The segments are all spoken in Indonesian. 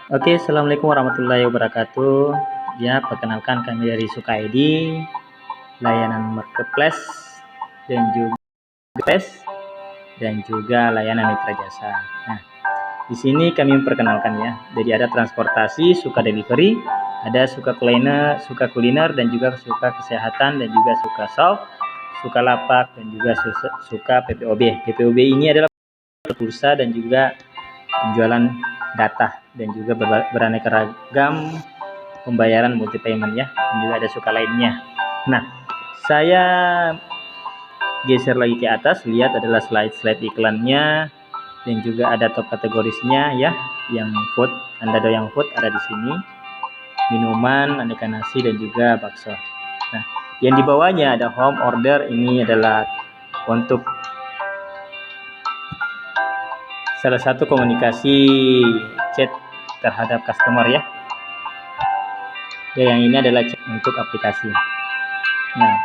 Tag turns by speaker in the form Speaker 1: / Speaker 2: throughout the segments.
Speaker 1: Oke, assalamualaikum warahmatullahi wabarakatuh. Ya, perkenalkan kami dari Suka ID, layanan marketplace dan juga layanan mitra jasa. Nah, di sini kami memperkenalkan ya. Jadi ada transportasi, Suka delivery, ada Suka kuliner dan juga Suka kesehatan dan juga Suka shop, Suka lapak dan juga Suka PPOB. PPOB ini adalah pulsa dan juga penjualan data dan juga beraneka ragam pembayaran multi payment ya, dan juga ada Suka lainnya. Nah, saya geser lagi ke atas, lihat adalah slide iklannya dan juga ada top kategorisnya ya, yang food, Anda doyang food ada di sini, minuman, aneka nasi dan juga bakso. Nah, yang di bawahnya ada home order, ini adalah untuk salah satu komunikasi chat terhadap customer ya. Dan yang ini adalah chat untuk aplikasi. Nah,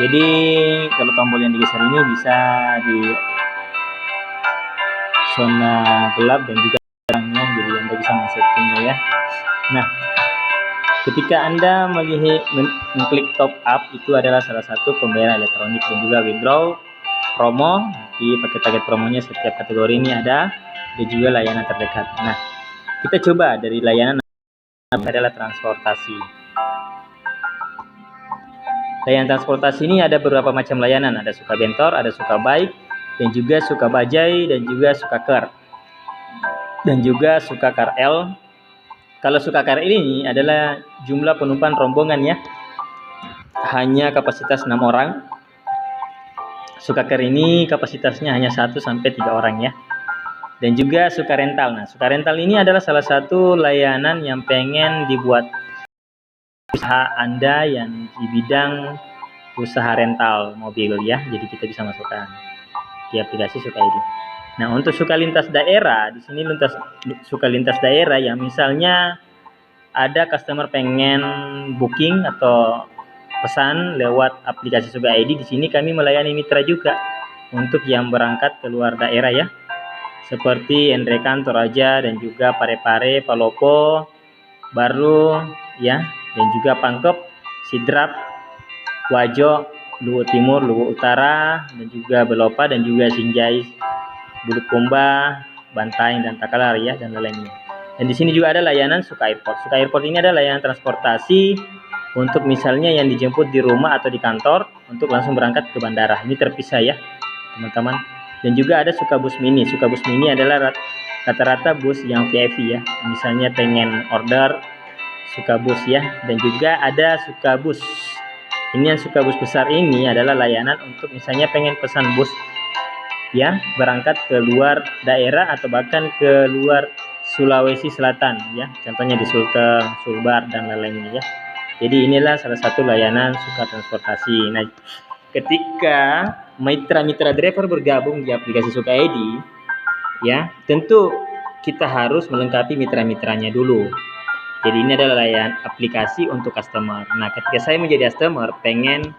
Speaker 1: jadi kalau tombol yang digeser ini bisa di zona gelap dan juga terangnya, jadi Anda bisa men-settingnya ya. Nah, ketika Anda mengklik top up, itu adalah salah satu pembayaran elektronik dan juga withdraw promo. Di paket-paket promonya setiap kategori ini ada, dan juga layanan terdekat. Nah, kita coba dari layanan adalah transportasi. Layanan transportasi ini ada beberapa macam layanan, ada Suka Bentor, ada Suka Baik, dan juga Suka Bajai, dan juga Suka Ker, dan juga Suka KRL. Kalau Suka KRL ini adalah jumlah penumpang rombongan ya, hanya kapasitas 6 orang. Suka Ker ini kapasitasnya hanya 1 sampai 3 orang ya. Dan juga Suka Rental. Nah, Suka Rental ini adalah salah satu layanan yang pengen dibuat usaha Anda yang di bidang usaha rental mobil ya. Jadi kita bisa masukkan di aplikasi Suka ID. Nah, untuk Suka lintas daerah, di sini Suka lintas daerah yang misalnya ada customer pengen booking atau pesan lewat aplikasi Suka ID, di sini kami melayani mitra juga untuk yang berangkat ke luar daerah ya, seperti Endrekan, Toraja, dan juga Parepare, Palopo, Baru ya, dan juga Pangkep, Sidrap, Wajo, Luwu Timur, Luwu Utara, dan juga Belopa, dan juga Sinjai, Bulukumba, Bantaing, dan Takalar ya, dan lainnya. Dan di sini juga ada layanan Suka Airport. Suka Airport ini adalah layanan transportasi untuk misalnya yang dijemput di rumah atau di kantor untuk langsung berangkat ke bandara. Ini terpisah ya teman-teman. Dan juga ada Suka Bus Mini. Suka Bus Mini adalah rata-rata bus yang VIP ya, misalnya pengen order Suka Bus ya. Dan juga ada Suka Bus. Ini yang Suka Bus besar ini adalah layanan untuk misalnya pengen pesan bus ya, berangkat ke luar daerah atau bahkan ke luar Sulawesi Selatan ya, contohnya di Sulteng, Sulbar, dan lain-lainnya ya. Jadi inilah salah satu layanan Suka transportasi. Nah, ketika mitra driver bergabung di aplikasi Suka ID ya, tentu kita harus melengkapi mitra-mitranya dulu. Jadi ini adalah layanan aplikasi untuk customer. Nah, ketika saya menjadi customer pengen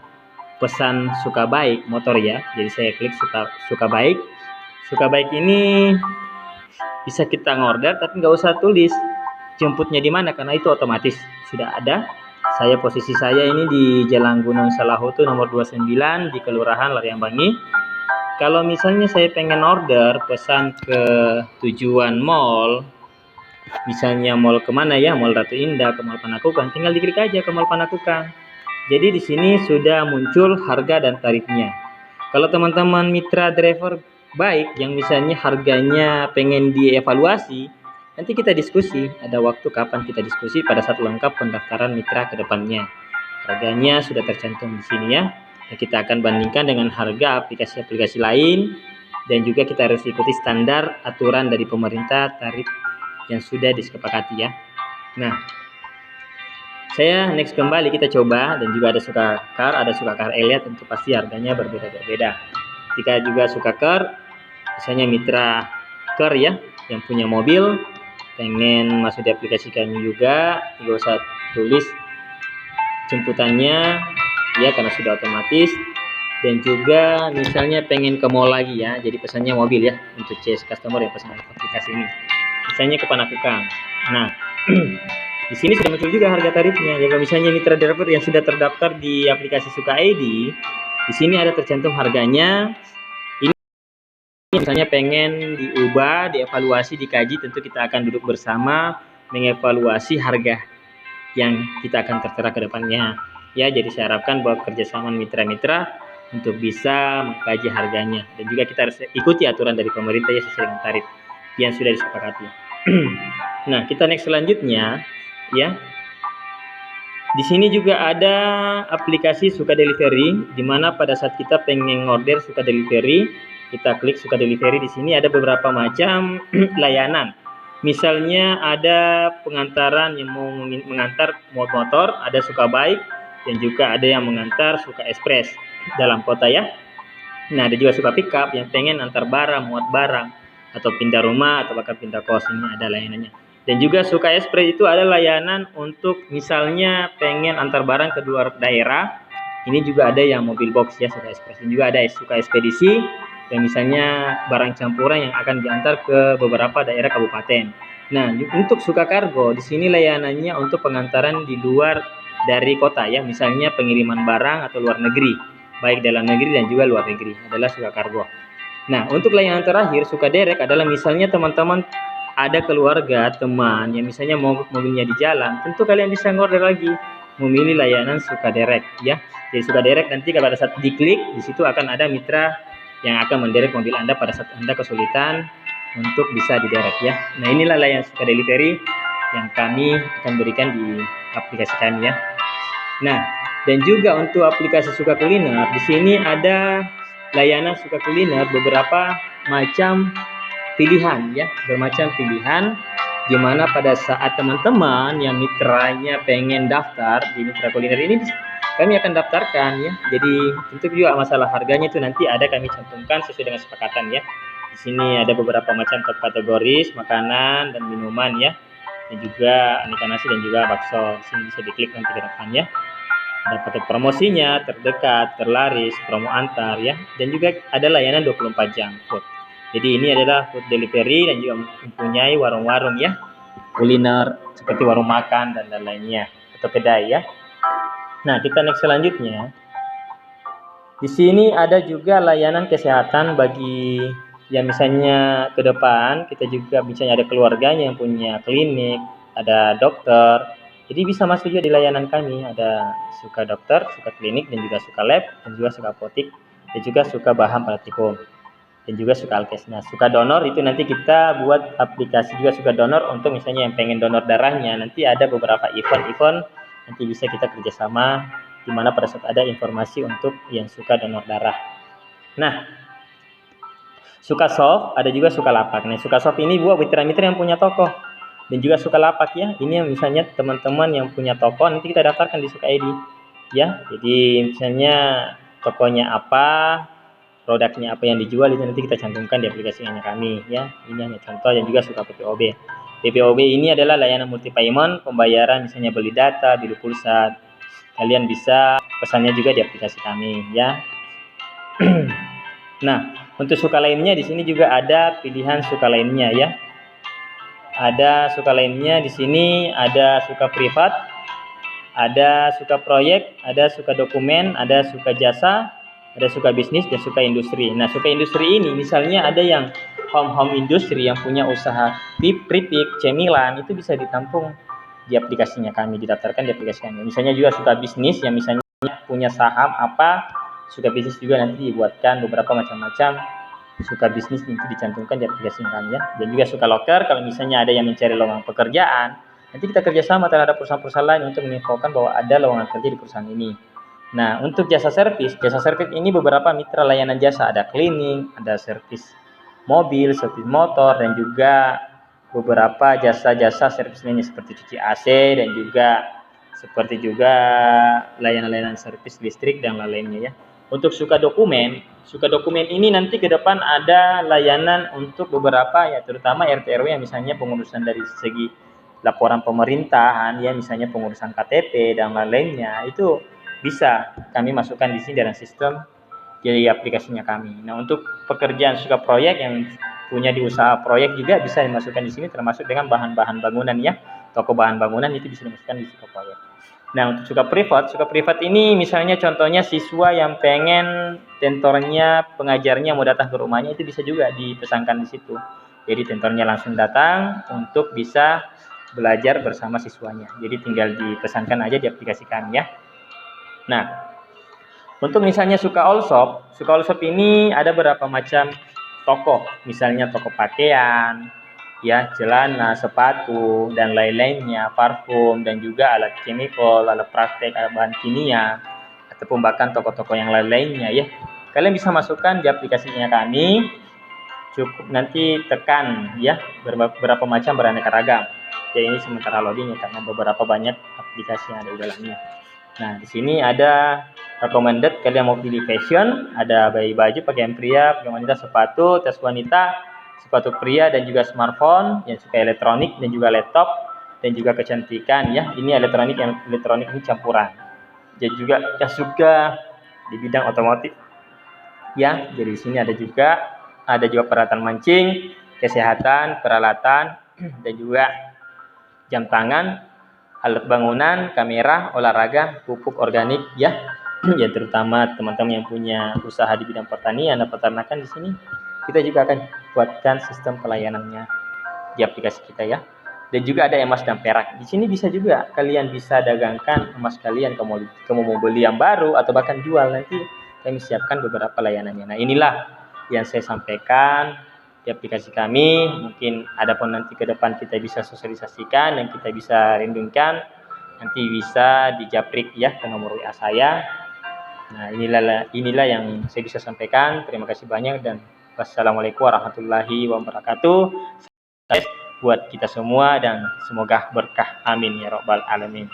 Speaker 1: pesan Suka Baik motor ya, jadi saya klik Suka Baik. Suka Baik ini bisa kita ngorder tapi nggak usah tulis jemputnya di mana, karena itu otomatis sudah ada. Posisi saya ini di Jalan Gunung Salahutu nomor 29 di Kelurahan Lariambangi. Kalau misalnya saya pengen order pesan ke tujuan mall, misalnya mall kemana ya, Mall Ratu Indah, ke Mall Panakukang, tinggal diklik aja ke Mall Panakukang. Jadi di sini sudah muncul harga dan tarifnya. Kalau teman-teman mitra driver baik yang misalnya harganya pengen dievaluasi, nanti kita diskusi, ada waktu kapan kita diskusi pada saat lengkap pendaftaran mitra ke depannya. Harganya sudah tercantum di sini ya. Nah, kita akan bandingkan dengan harga aplikasi-aplikasi lain, dan juga kita harus ikuti standar aturan dari pemerintah tarif yang sudah disepakati ya. Nah, saya next kembali, kita coba, dan juga ada Suka Car, ada Suka KRL ya, tentu pasti harganya berbeda-beda. Jika juga Suka Car, misalnya mitra Car ya, yang punya mobil, pengen masuk di aplikasi kami juga, tidak usah tulis jemputannya ya, karena sudah otomatis. Dan juga misalnya pengen ke mall lagi ya, jadi pesannya mobil ya, untuk CS customer yang pesan aplikasi ini. misalnya ke Panakukang. Nah, di sini sudah muncul juga harga tarifnya. Ya, kalau misalnya mitra driver yang sudah terdaftar di aplikasi Suka ID, di sini ada tercantum harganya. Ini misalnya pengen diubah, dievaluasi, dikaji, tentu kita akan duduk bersama mengevaluasi harga yang kita akan tertera ke depannya. Ya, jadi saya harapkan bahwa kerjasama mitra-mitra untuk bisa mengkaji harganya, dan juga kita harus ikuti aturan dari pemerintah ya sesuai dengan tarif yang sudah disepakati. Nah, kita next selanjutnya ya. Di sini juga ada aplikasi Suka Delivery, di mana pada saat kita pengen order Suka Delivery, kita klik Suka Delivery. Di sini ada beberapa macam layanan. Misalnya ada pengantaran yang mau mengantar motor, ada Suka Baik, dan juga ada yang mengantar Suka Express dalam kota ya. Nah, ada juga Suka Pickup yang pengen antar barang, muat barang, atau pindah rumah, atau bahkan pindah kos. Ini ada layanannya. Dan juga Suka Express itu ada layanan untuk misalnya pengen antar barang ke luar daerah. Ini juga ada yang mobil box ya, Suka Express. Dan juga ada Suka Ekspedisi yang misalnya barang campuran yang akan diantar ke beberapa daerah kabupaten. Nah, untuk Suka Kargo di sini layanannya untuk pengantaran di luar dari kota ya, misalnya pengiriman barang atau luar negeri, baik dalam negeri dan juga luar negeri, adalah Suka Kargo. Nah, untuk layanan terakhir Suka Derek adalah misalnya teman-teman ada keluarga, teman yang misalnya mobilnya di jalan, tentu kalian bisa ngorder lagi, memilih layanan Suka Derek ya. Jadi Suka Derek nanti pada saat diklik di situ akan ada mitra yang akan menderek mobil Anda pada saat Anda kesulitan untuk bisa diderek ya. Nah, inilah layanan Suka Delivery yang kami akan berikan di aplikasi kami ya. Nah, dan juga untuk aplikasi Suka Kuliner, di sini ada layanan Suka Kuliner beberapa macam pilihan ya, bermacam pilihan, di mana pada saat teman-teman yang mitranya pengen daftar di Mitra Kuliner ini, kami akan daftarkan ya. Jadi tentu juga masalah harganya itu nanti ada kami cantumkan sesuai dengan kesepakatan ya. Di sini ada beberapa macam kategoris makanan dan minuman ya, dan juga aneka nasi dan juga bakso. Di sini bisa diklik nanti ke depan ya. Ada paket promosinya, terdekat, terlaris, promo antar ya, dan juga ada layanan 24 jam food. Jadi ini adalah food delivery dan juga mempunyai warung-warung ya, kuliner seperti warung makan dan lain-lainnya atau kedai ya. Nah, kita next selanjutnya. Di sini ada juga layanan kesehatan bagi yang misalnya ke depan kita juga misalnya ada keluarganya yang punya klinik, ada dokter. Jadi bisa masuk juga di layanan kami, ada Suka Dokter, Suka Klinik, dan juga Suka Lab, dan juga Suka Apotik, dan juga Suka Bahan Praktikum, dan juga Suka Alkes. Nah, Suka Donor itu nanti kita buat aplikasi juga Suka Donor untuk misalnya yang pengen donor darahnya. Nanti ada beberapa event-event nanti bisa kita kerjasama, di mana pada saat ada informasi untuk yang suka donor darah. Nah, Suka Soft ada juga Suka Lapak. Nah, Suka Soft ini buat mitra-mitra yang punya toko, dan juga Suka Lapak ya. Ini yang misalnya teman-teman yang punya toko nanti kita daftarkan di Suka ID ya. Jadi misalnya tokonya apa, produknya apa yang dijual, itu nanti kita cantumkan di aplikasinya kami ya. Ini hanya contoh. Dan juga Suka PPOB. PPOB ini adalah layanan multi payment, pembayaran misalnya beli data, beli pulsa. Kalian bisa pesannya juga di aplikasi kami ya. Nah, untuk Suka lainnya di sini juga ada pilihan Suka lainnya ya. Ada Suka lainnya di sini, ada Suka privat, ada Suka proyek, ada Suka dokumen, ada Suka jasa, ada Suka bisnis, dan Suka industri. Nah, Suka industri ini misalnya ada yang home industri yang punya usaha keripik, cemilan, itu bisa ditampung di aplikasinya kami, didaftarkan di aplikasi kami. Misalnya juga Suka bisnis yang misalnya punya saham apa, Suka bisnis juga nanti dibuatkan beberapa macam-macam Suka bisnis itu dicantumkan di aplikasi kami ya. Dan juga Suka loker, kalau misalnya ada yang mencari lowongan pekerjaan, nanti kita kerjasama terhadap perusahaan-perusahaan lain untuk menginfokan bahwa ada lowongan kerja di perusahaan ini. Nah, untuk jasa servis ini beberapa mitra layanan jasa, ada cleaning, ada servis mobil, servis motor, dan juga beberapa jasa-jasa servis lainnya seperti cuci AC, dan juga seperti juga layanan-layanan servis listrik dan lain-lainnya ya. Untuk Suka dokumen ini nanti ke depan ada layanan untuk beberapa ya, terutama RT RW yang misalnya pengurusan dari segi laporan pemerintahan ya, misalnya pengurusan KTP dan lain-lainnya, itu bisa kami masukkan di sini dalam sistem jadi aplikasinya kami. Nah, untuk pekerjaan Suka proyek yang punya di usaha proyek juga bisa dimasukkan di sini, termasuk dengan bahan-bahan bangunan ya. Toko bahan bangunan itu bisa dimasukkan di suka proyek. Nah, untuk suka privat ini misalnya contohnya siswa yang pengen tentornya, pengajarnya mau datang ke rumahnya, itu bisa juga dipesankan di situ. Jadi tentornya langsung datang untuk bisa belajar bersama siswanya. Jadi tinggal dipesankan aja, diaplikasikan ya. Nah, untuk misalnya suka all shop ini ada beberapa macam toko, misalnya toko pakaian, ya, celana, sepatu, dan lain-lainnya, parfum, dan juga alat chemical, alat praktek, alat bahan kimia, ataupun bahkan toko-toko yang lain-lainnya ya. Kalian bisa masukkan di aplikasinya kami, cukup nanti tekan ya, beberapa macam beraneka ragam. Ya, ini sementara loading ya, karena beberapa banyak aplikasi yang ada di dalamnya. Nah, di sini ada recommended, kalian mau pilih fashion, ada baju, pakaian pria, pakaian wanita, sepatu, tas wanita, sepatu pria, dan juga smartphone, yang suka elektronik dan juga laptop, dan juga kecantikan ya. Ini elektronik ini campuran. Dan juga yang suka di bidang otomotif ya. Jadi di sini ada juga peralatan mancing, kesehatan, peralatan, dan juga jam tangan, alat bangunan, kamera, olahraga, pupuk organik ya. Ya, terutama teman-teman yang punya usaha di bidang pertanian dan peternakan, di sini kita juga akan buatkan sistem pelayanannya di aplikasi kita ya. Dan juga ada emas dan perak. Di sini bisa juga kalian bisa dagangkan emas kalian, kamu mau beli yang baru atau bahkan jual, nanti kami siapkan beberapa layanannya. Nah, inilah yang saya sampaikan di aplikasi kami. Mungkin ada pun nanti ke depan kita bisa sosialisasikan dan kita bisa rindungkan, nanti bisa dijaprik ya ke nomor WA saya. Nah, inilah yang saya bisa sampaikan. Terima kasih banyak dan wassalamualaikum warahmatullahi wabarakatuh. Buat kita semua dan semoga berkah, amin ya robbal alamin.